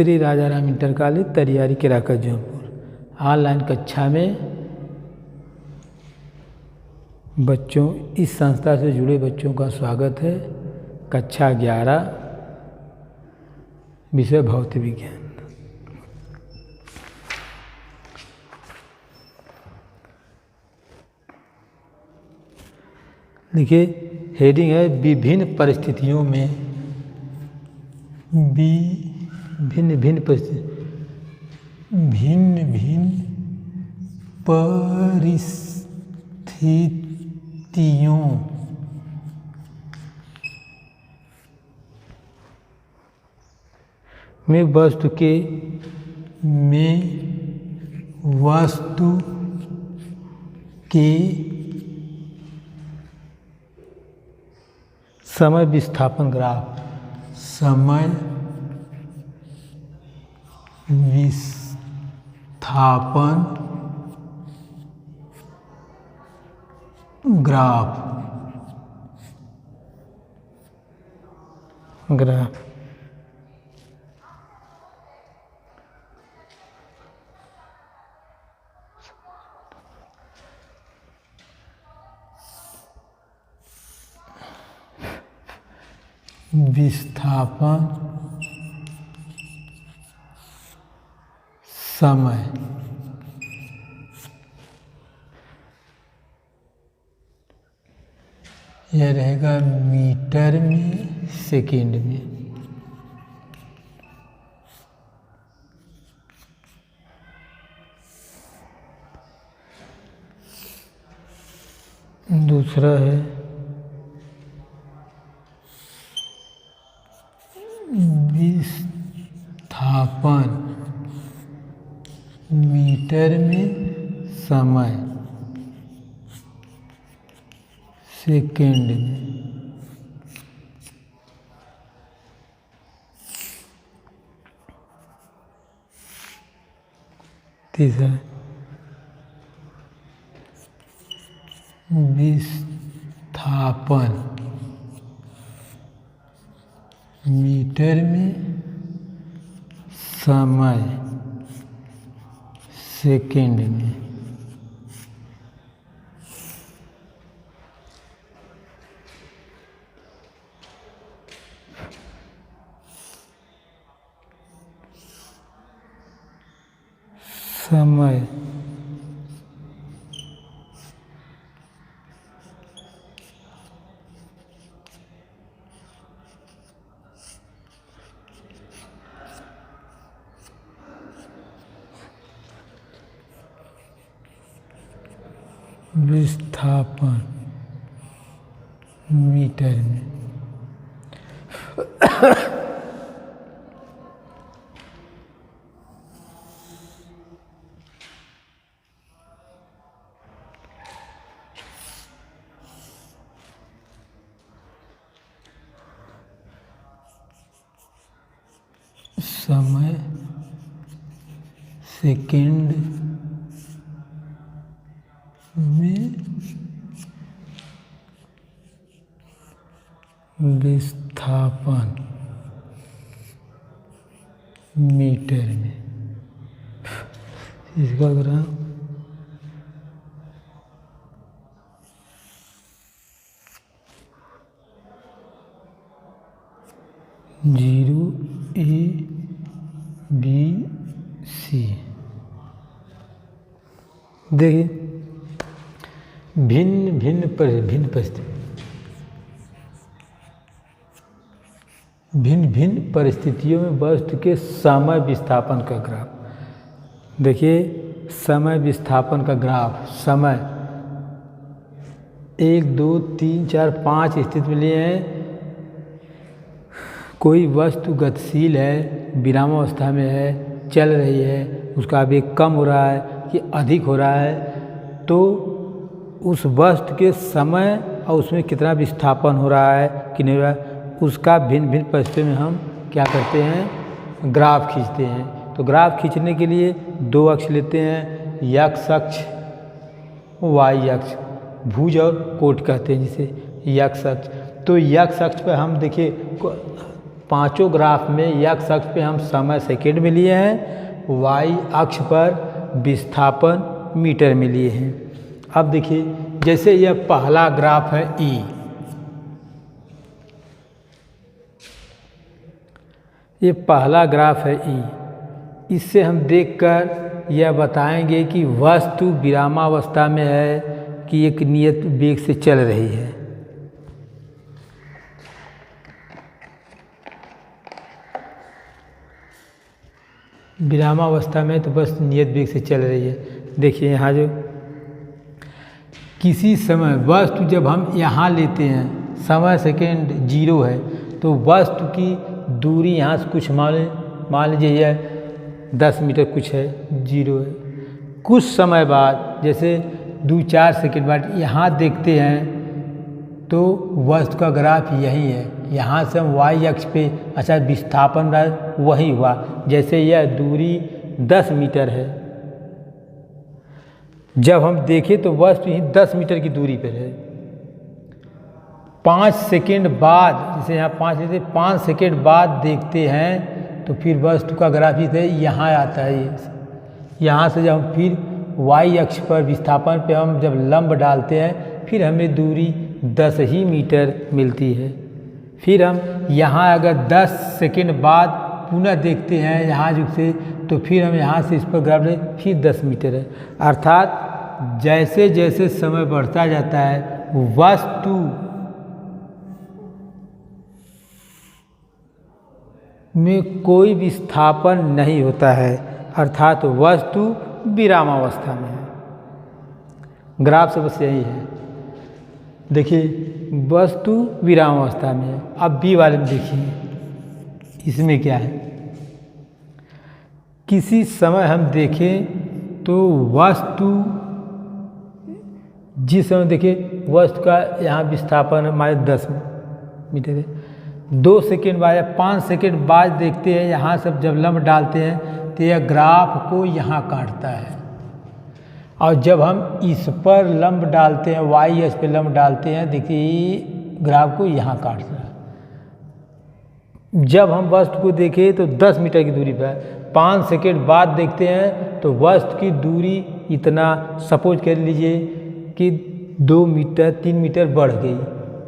Shri Rajaram inter college Tariyari Kerakat Jaunpur. Online कक्षा में बच्चों, इस संस्था से जुड़े बच्चों का स्वागत है। कक्षा 11, विषय भौतिक विज्ञान। देखिए, हेडिंग है विभिन्न परिस्थितियों में भिन्न भिन्न परिस्थितियों में वस्तु के समय विस्थापन ग्राफ विस्थापन समय यह रहेगा मीटर में सेकेंड में। दूसरा है विस्थापन मीटर में समय सेकेंड में। तीसरा विस्थापन मीटर में समय सेकेंड में। समय विस्थापन मीटर में। समय सेकेंड में विस्थापन मीटर में। इसका ग्राफ जीरो ABC। देखिए, भिन्न परिस्थितियों में वस्तु के समय विस्थापन का ग्राफ। देखिए, समय विस्थापन का ग्राफ, समय 1 2 3 4 5 स्थिति में लिए हैं। कोई वस्तु गतिशील है, विरामावस्था में है, चल रही है, उसका वेग कम हो रहा है कि अधिक हो रहा है, तो उस वस्तु के समय और उसमें कितना विस्थापन हो रहा है कि नहीं हो रहा है, उसका भिन्न परिस्थितियों में हम क्या करते हैं, ग्राफ खींचते हैं। तो ग्राफ खींचने के लिए 2 अक्ष लेते हैं, x अक्ष, y अक्ष, भुज और कोट कहते हैं जिसे x अक्ष। तो x अक्ष पर हम देखिए पांचों ग्राफ में x अक्ष पे हम समय सेकेंड में लिए हैं, y अक्ष पर विस्थापन मीटर में लिए हैं। अब देखिए, जैसे यह पहला ग्राफ है E, ये पहला ग्राफ है E, इससे हम देखकर यह बताएंगे कि वस्तु विरामावस्था में है कि एक नियत वेग से चल रही है। विरामावस्था में तो बस नियत वेग से चल रही है। देखिए यहाँ जो किसी समय वस्तु जब हम यहाँ लेते हैं, समय सेकेंड 0 है, तो वस्तु की दूरी यहाँ से कुछ मान लीजिए यह 10 मीटर कुछ है, 0 है। कुछ समय बाद जैसे 2-4 सेकेंड बाद यहाँ देखते हैं तो वस्तु का ग्राफ यही है। यहाँ से हम y अक्ष पे अच्छा विस्थापन वही हुआ, जैसे यह दूरी 10 मीटर है। जब हम देखें तो वस्तु यही 10 मीटर की दूरी पर है। 5 सेकेंड बाद, जैसे यहाँ 5 सेकेंड बाद देखते हैं तो फिर वस्तु का ग्राफ इसे यहाँ आता है। यहाँ से जब हम फिर y अक्ष पर विस्थापन पे हम जब लंब डालते हैं, फिर हमें दूरी 10 ही मीटर मिलती है। फिर हम यहाँ अगर 10 सेकेंड बाद पुनः देखते हैं यहाँ जो से, तो फिर हम यहाँ से इस पर ग्राफ ले, फिर 10 मीटर है। अर्थात जैसे जैसे समय बढ़ता जाता है वस्तु में कोई विस्थापन नहीं होता है, अर्थात वस्तु विरामावस्था में है। ग्राफ से बस यही है। देखिए वस्तु विरामावस्था में है। अब बी वाले में देखिए, इसमें क्या है, किसी समय हम देखें तो वस्तु जिस समय देखें वस्तु का यहाँ विस्थापन हमारे 10 मीटर है। 2 सेकेंड बाद या 5 सेकेंड बाद देखते हैं, यहाँ से जब लंब डालते हैं तो यह ग्राफ को यहाँ काटता है, और जब हम इस पर लंब डालते हैं, y अक्ष पे लंब डालते हैं, देखिए ग्राफ को यहाँ काटता है। जब हम वस्तु को देखें तो 10 मीटर की दूरी पर, 5 सेकेंड बाद देखते हैं तो वस्तु की दूरी इतना, सपोज कर लीजिए कि 2 मीटर 3 मीटर बढ़ गई।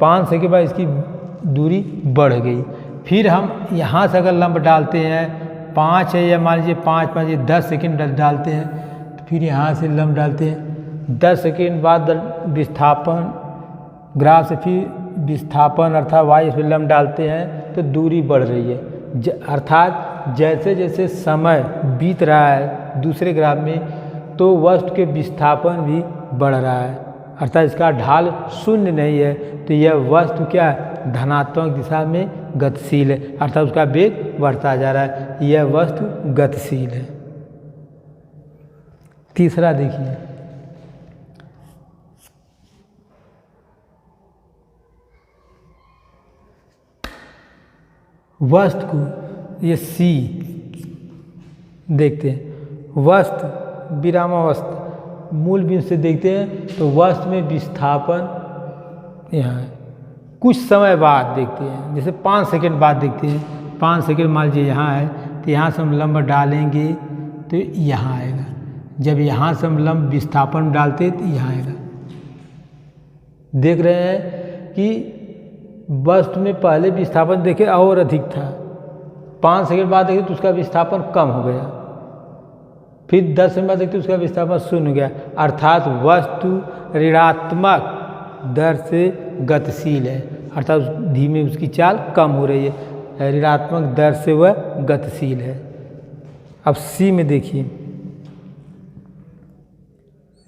5 सेकेंड बाद इसकी दूरी बढ़ गई। फिर हम यहाँ से अगर लंब डालते हैं, 5 है या मान लीजिए 5 10 सेकेंड डालते हैं, तो फिर यहाँ से लंब डालते हैं। 10 सेकेंड बाद विस्थापन ग्राफ से फिर विस्थापन अर्थात y पे लंब डालते हैं तो दूरी बढ़ रही है। अर्थात जैसे जैसे समय बीत रहा है दूसरे ग्राफ में, तो वस्तु के विस्थापन भी बढ़ रहा है, अर्थात इसका ढाल शून्य नहीं है। तो यह वस्तु क्या धनात्मक दिशा में गतिशील है, अर्थात उसका वेग बढ़ता जा रहा है। यह वस्तु गतिशील है। तीसरा देखिए, वस्तु को ये C देखते हैं, वस्तु विरामावस्था मूल बिंदु से देखते हैं तो वस्तु में विस्थापन यहाँ है। कुछ समय बाद देखते हैं, जैसे 5 सेकेंड बाद देखते हैं, 5 सेकेंड मान लीजिए यहाँ है, तो यहाँ से हम लंब डालेंगे तो यहाँ आएगा। जब यहाँ से हम लंब विस्थापन डालते तो यहाँ आएगा। देख रहे हैं कि वस्तु में पहले विस्थापन देखे और अधिक था, 5 सेकेंड बाद देखे तो उसका विस्थापन कम हो गया, फिर 10 सेकेंड बाद देखते उसका विस्थापन शून्य हो गया। अर्थात वस्तु ऋणात्मक दर से गतिशील है, अर्थात धीमे उसकी चाल कम हो रही है, ऋणात्मक दर से वह गतिशील है। अब सी में देखिए,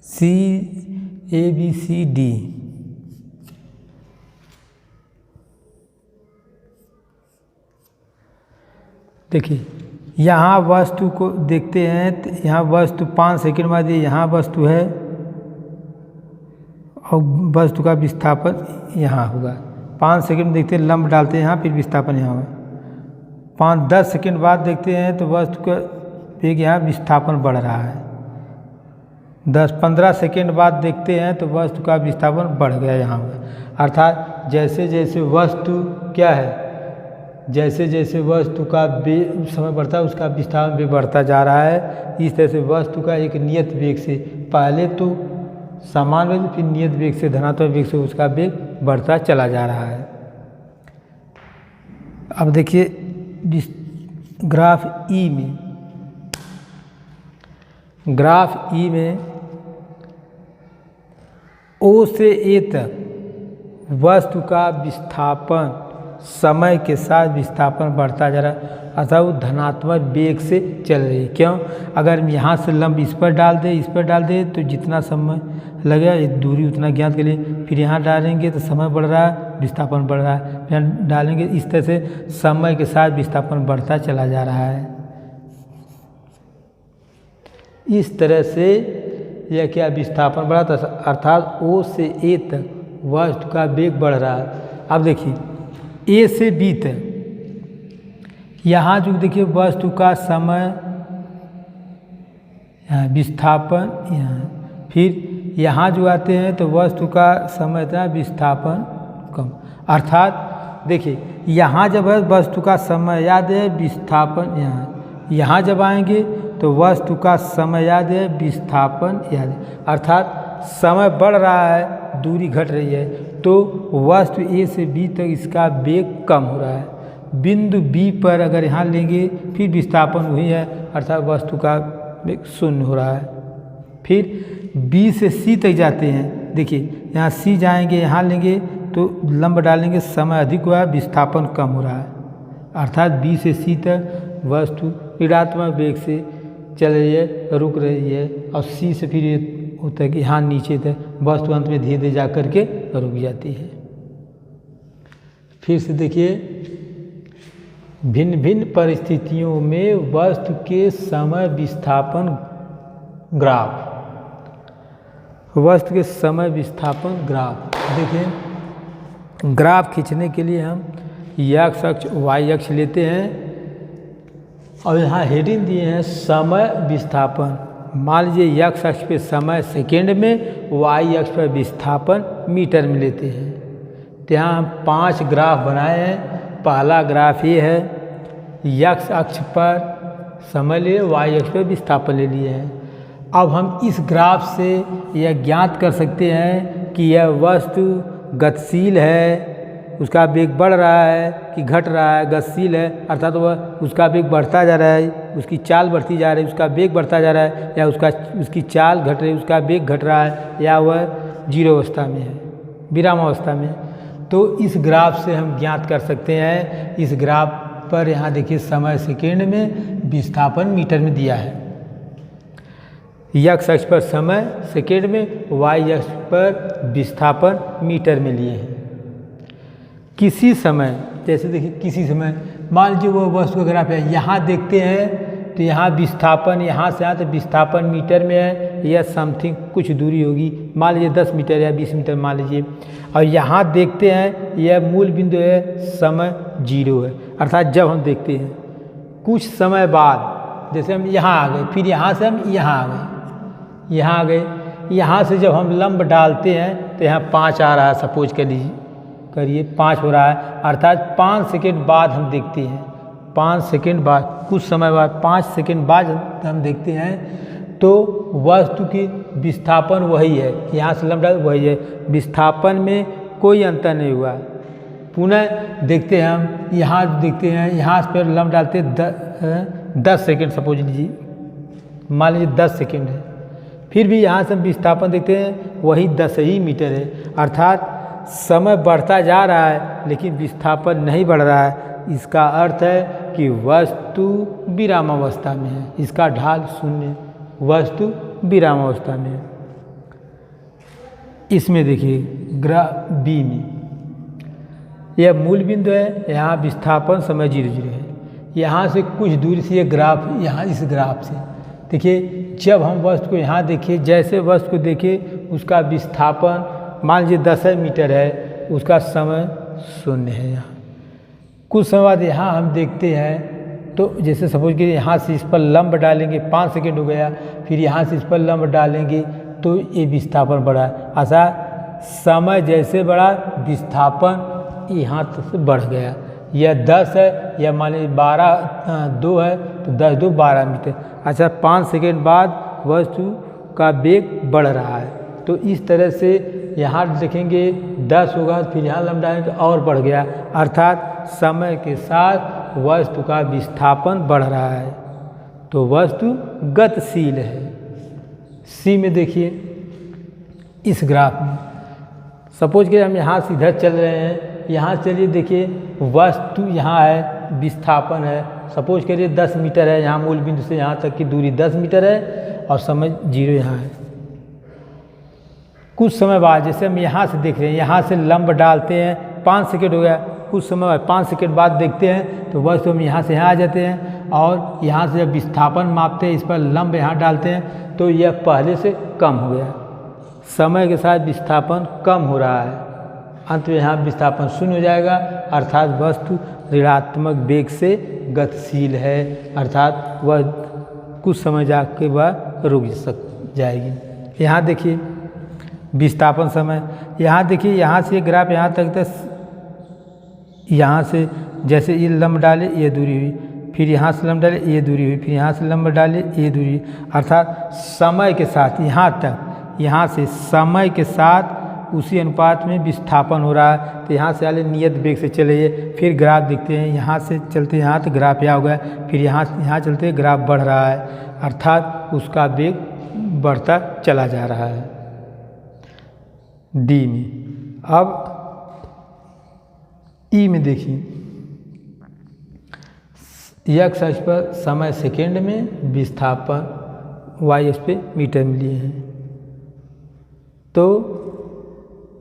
सी ए बी सी डी, देखिए यहाँ वस्तु को देखते हैं तो यहाँ वस्तु 5 सेकेंड बाद यहाँ वस्तु है और वस्तु का विस्थापन यहाँ होगा। 5 सेकेंड देखते हैं, लंब डालते हैं यहाँ, फिर विस्थापन यहाँ होगा। 5-10 सेकेंड बाद देखते हैं तो वस्तु का वेग यहाँ विस्थापन बढ़ रहा है। 10-15 सेकेंड बाद देखते हैं तो वस्तु का विस्थापन बढ़ गया यहाँ होगा। अर्थात जैसे जैसे वस्तु क्या है जैसे जैसे वस्तु का समय बढ़ता है उसका विस्थापन भी बढ़ता जा रहा है। इस तरह से वस्तु का एक नियत वेग से, पहले तो समान वेग फिर नियत वेग से, धनात्मक वेग से उसका वेग बढ़ता चला जा रहा है। अब देखिए ग्राफ ई में, ग्राफ ई में ओ से ए तक वस्तु का विस्थापन समय के साथ विस्थापन बढ़ता जा रहा है, अर्थात वो धनात्मक वेग से चल रही है। क्यों? अगर हम यहाँ से लंब इस पर डाल दें, इस पर डाल दें तो जितना समय लगेगा ये दूरी उतना ज्ञात के लिए, फिर यहाँ डालेंगे तो समय बढ़ रहा है, विस्थापन बढ़ रहा है, फिर डालेंगे, इस तरह से समय के साथ विस्थापन बढ़ता चला जा रहा है। इस तरह से यह क्या विस्थापन बढ़ा, अर्थात ओ से ए तक वस्तु का वेग बढ़ रहा है। अब देखिए ए से बी तक, यहाँ जो देखिए वस्तु का समय, यहाँ विस्थापन, यहाँ फिर यहाँ जो आते हैं तो वस्तु का समय था विस्थापन कम, अर्थात देखिए यहाँ जब है वस्तु का समय याद है, विस्थापन यहाँ जब आएंगे तो वस्तु का समय याद है, विस्थापन याद है, अर्थात समय बढ़ रहा है, दूरी घट रही है, तो वस्तु ए से बी तक इसका वेग कम हो रहा है। बिंदु बी पर अगर यहाँ लेंगे फिर विस्थापन हुई है, अर्थात वस्तु का वेग शून्य हो रहा है। फिर बी से सी तक जाते हैं, देखिए यहाँ सी जाएंगे, यहाँ लेंगे तो लंब डालेंगे, समय अधिक हुआ है, विस्थापन कम हो रहा है, अर्थात बी से सी तक वस्तु ऋणात्मक वेग से चल रही है, रुक रही है, और सी से फिर होता है कि यहाँ नीचे तक वस्तु अंत में धीरे धीरे जा कर के रुक जाती है। फिर से देखिए भिन्न भिन्न परिस्थितियों में वस्तु के समय विस्थापन ग्राफ, वस्तु के समय विस्थापन ग्राफ। देखिए ग्राफ खींचने के लिए हम एक्स अक्ष वाई अक्ष लेते हैं और यहाँ हेडिंग दिए हैं समय विस्थापन। मान लीजिए एक्स अक्ष पे समय सेकेंड में, वाई अक्ष पर विस्थापन मीटर में लेते हैं। तो यहाँ हम 5 ग्राफ बनाए हैं। पहला ग्राफ ये है, एक्स अक्ष पर समय लिए, वाई अक्ष पर विस्थापन ले लिए हैं। अब हम इस ग्राफ से यह ज्ञात कर सकते हैं कि यह वस्तु गतिशील है, उसका वेग बढ़ रहा है कि घट रहा है, गतिशील है अर्थात वह उसका वेग बढ़ता जा रहा है, उसकी चाल बढ़ती जा रही है, उसका वेग बढ़ता जा रहा है, या उसकी चाल घट रही है, उसका वेग घट रहा है, या वह जीरो अवस्था में है, विराम अवस्था में। तो इस ग्राफ से हम ज्ञात कर सकते हैं। इस ग्राफ पर यहाँ देखिए समय सेकेंड में, विस्थापन मीटर में दिया है। एक्स अक्ष पर समय सेकेंड में, वाई अक्ष पर विस्थापन मीटर में लिए हैं। किसी समय, जैसे देखिए किसी समय मान लीजिए वो वस्तु का ग्राफ है, यहाँ देखते हैं तो यहाँ विस्थापन, यहाँ से यहाँ तो विस्थापन मीटर में है, या समथिंग कुछ दूरी होगी, मान लीजिए 10 मीटर या 20 मीटर मान लीजिए। और यहाँ देखते हैं यह मूल बिंदु है, समय 0 है, अर्थात जब हम देखते हैं कुछ समय बाद, जैसे हम यहाँ आ गए, फिर यहाँ से हम यहाँ आ गए, यहाँ आ गए, यहाँ से जब हम लंब डालते हैं तो यहाँ 5 आ रहा है, सपोज करिए 5 हो रहा है, अर्थात 5 सेकेंड बाद हम देखते हैं, 5 सेकेंड बाद, कुछ समय बाद 5 सेकेंड बाद हम देखते हैं तो वस्तु की विस्थापन वही है, यहाँ से लंब डाल वही है, विस्थापन में कोई अंतर नहीं हुआ। पुनः देखते हैं हम, यहाँ देखते हैं, यहाँ पर लंब डालते 10 सेकेंड सपोज लीजिए, मान लीजिए 10 सेकेंड है, फिर भी यहाँ से हम विस्थापन देखते हैं वही 10 ही मीटर है, अर्थात समय बढ़ता जा रहा है लेकिन विस्थापन नहीं बढ़ रहा है। इसका अर्थ है कि वस्तु विराम अवस्था में है, इसका ढाल 0, वस्तु विराम अवस्था में है। इसमें देखिए ग्राफ बी में यह मूल बिंदु है, यहाँ विस्थापन समय 0 है, यहाँ से कुछ दूरी से ये ग्राफ, यहाँ इस ग्राफ से देखिए जब हम वस्तु को यहाँ देखिए, जैसे वस्तु को देखिए उसका विस्थापन मान लीजिए 10 मीटर है, उसका समय 0 है। यहाँ कुछ समय बाद यहाँ हम देखते हैं तो जैसे सपोज कि यहाँ से इस पर लंब डालेंगे, 5 सेकेंड हो गया, फिर यहाँ से इस पर लंब डालेंगे तो ये विस्थापन बढ़ा, ऐसा समय जैसे बढ़ा विस्थापन यहाँ तक से बढ़ गया। यह 10 है, या मान लीजिए 2 है तो 10 2 12 मीटर। अच्छा, 5 सेकेंड बाद वस्तु का वेग बढ़ रहा है। तो इस तरह से यहाँ देखेंगे 10 होगा, फिर यहाँ लंब डालेंगे और बढ़ गया, अर्थात समय के साथ वस्तु का विस्थापन बढ़ रहा है, तो वस्तु गतिशील है। सी में देखिए, इस ग्राफ में सपोज कि हम यहाँ से इधर चल रहे हैं, यहाँ चलिए देखिए वस्तु यहाँ है, विस्थापन है, सपोज करिए 10 मीटर है, यहाँ मूल बिंदु से यहाँ तक की दूरी 10 मीटर है और समय 0 यहाँ है। कुछ समय बाद जैसे हम यहाँ से देख रहे हैं, यहाँ से लंब डालते हैं, 5 सेकेंड हो गया, कुछ समय बाद 5 सेकेंड बाद देखते हैं तो वस्तु हम यहाँ से यहाँ आ जाते हैं और यहाँ से जब विस्थापन मापते हैं, इस पर लंब यहाँ डालते हैं तो यह पहले से कम हो गया। समय के साथ विस्थापन कम हो रहा है, अंत में यहाँ विस्थापन शून्य हो जाएगा, अर्थात वस्तु ऋणात्मक वेग से गतिशील है, अर्थात वह कुछ समय जाके वह रुक जाएगी। यहाँ देखिए विस्थापन समय, यहाँ देखिए यहाँ से ग्राफ यहाँ तक यहाँ से जैसे ये लंब डाले ये दूरी हुई, फिर यहाँ से लंब डाले ये दूरी हुई, फिर यहाँ से लंब डाले ये दूरी, अर्थात समय के साथ यहाँ तक, यहाँ से समय के साथ उसी अनुपात में विस्थापन हो रहा है। तो यहाँ से आले नियत वेग से चलिए, फिर ग्राफ देखते हैं, यहाँ से चलते यहाँ तो ग्राफ यहाँ हो गया, फिर यहाँ चलते ग्राफ बढ़ रहा है, अर्थात उसका वेग बढ़ता चला जा रहा है। डी में अब ई में देखिए, एक्स अक्ष पर समय सेकेंड में, विस्थापन वाई अक्ष पे मीटर में लिए हैं। तो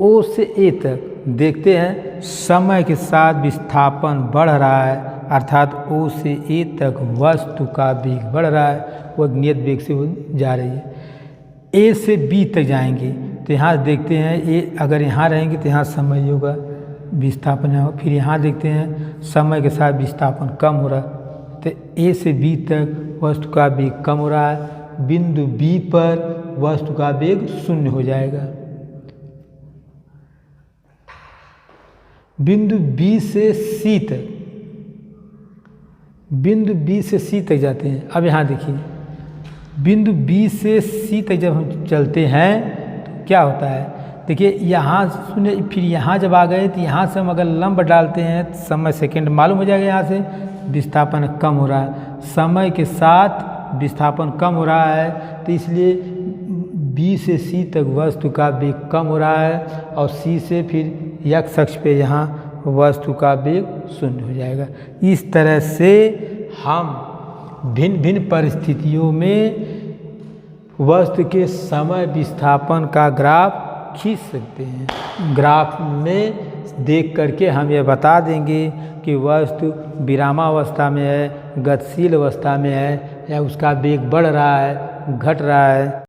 ओ से ए तक देखते हैं समय के साथ विस्थापन बढ़ रहा है, अर्थात ओ से ए तक वस्तु का वेग बढ़ रहा है, वह नियत वेग से वो जा रही है। ए से बी तक जाएंगे तो यहाँ देखते हैं ए अगर यहाँ रहेंगे तो यहाँ समय होगा, विस्थापन होगा, फिर यहाँ देखते हैं समय के साथ विस्थापन कम हो रहा है, तो ए से बी तक वस्तु का वेग कम हो रहा है, बिंदु बी पर वस्तु का वेग शून्य हो जाएगा। बिंदु बी से सी तक, बिंदु बी से सी तक जाते हैं। अब यहाँ देखिए बिंदु बी से सी तक जब हम चलते हैं तो क्या होता है, देखिए यहाँ सुने, फिर यहाँ जब आ गए तो यहाँ से हम अगर लंब डालते हैं समय सेकेंड मालूम हो जाएगा, यहाँ से विस्थापन कम हो रहा है, समय के साथ विस्थापन कम हो रहा है, तो इसलिए बी से सी तक वस्तु का वेग कम हो रहा है और सी से फिर एक्स अक्ष पे यहाँ वस्तु का वेग शून्य हो जाएगा। इस तरह से हम भिन्न भिन्न परिस्थितियों में वस्तु के समय विस्थापन का ग्राफ खींच सकते हैं। ग्राफ में देख करके हम ये बता देंगे कि वस्तु विरामावस्था में है, गतिशील अवस्था में है, या उसका वेग बढ़ रहा है, घट रहा है।